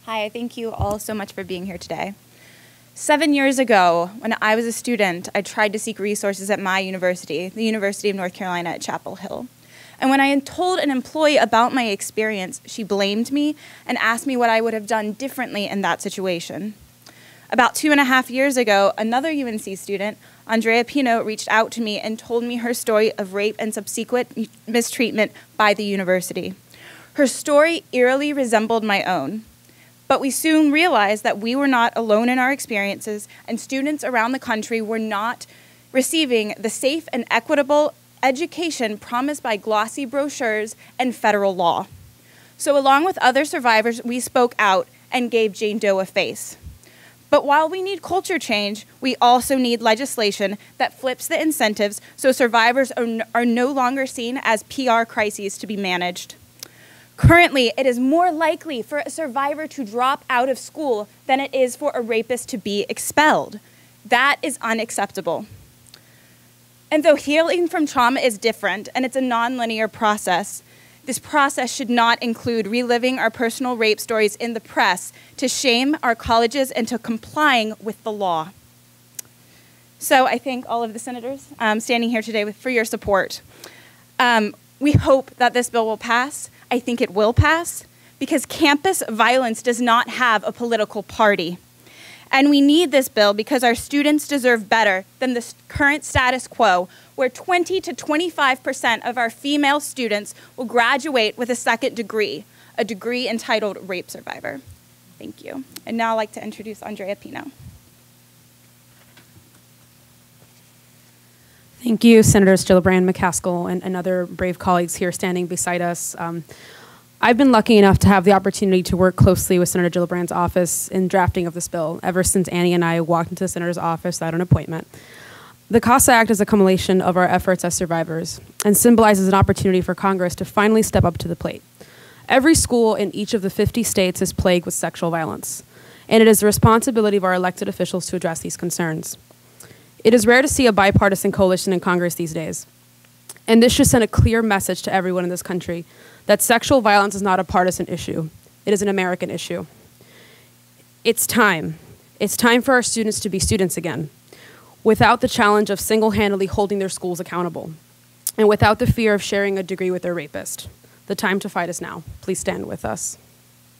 Hi, thank you all so much for being here today. 7 years ago, when I was a student, I tried to seek resources at my university, the University of North Carolina at Chapel Hill. And when I told an employee about my experience, she blamed me and asked me what I would have done differently in that situation. About 2.5 years ago, another UNC student, Andrea Pino, reached out to me and told me her story of rape and subsequent mistreatment by the university. Her story eerily resembled my own. But we soon realized that we were not alone in our experiences, and students around the country were not receiving the safe and equitable education promised by glossy brochures and federal law. So along with other survivors, we spoke out and gave Jane Doe a face. But while we need culture change, we also need legislation that flips the incentives so survivors are no longer seen as PR crises to be managed. Currently, it is more likely for a survivor to drop out of school than it is for a rapist to be expelled. That is unacceptable. And though healing from trauma is different and it's a nonlinear process, this process should not include reliving our personal rape stories in the press to shame our colleges into complying with the law. So I thank all of the senators standing here today for your support. We hope that this bill will pass. I think it will pass because campus violence does not have a political party. And we need this bill because our students deserve better than the current status quo, where 20 to 25% of our female students will graduate with a second degree, a degree entitled Rape Survivor. Thank you. And now I'd like to introduce Andrea Pino. Thank you, Senators Gillibrand, McCaskill, and other brave colleagues here standing beside us. I've been lucky enough to have the opportunity to work closely with Senator Gillibrand's office in drafting of this bill ever since Annie and I walked into the Senator's office without an appointment. The CASA Act is a culmination of our efforts as survivors and symbolizes an opportunity for Congress to finally step up to the plate. Every school in each of the 50 states is plagued with sexual violence, and it is the responsibility of our elected officials to address these concerns. It is rare to see a bipartisan coalition in Congress these days, and this should send a clear message to everyone in this country that sexual violence is not a partisan issue. It is an American issue. It's time. It's time for our students to be students again, without the challenge of single-handedly holding their schools accountable, and without the fear of sharing a degree with their rapist. The time to fight is now. Please stand with us.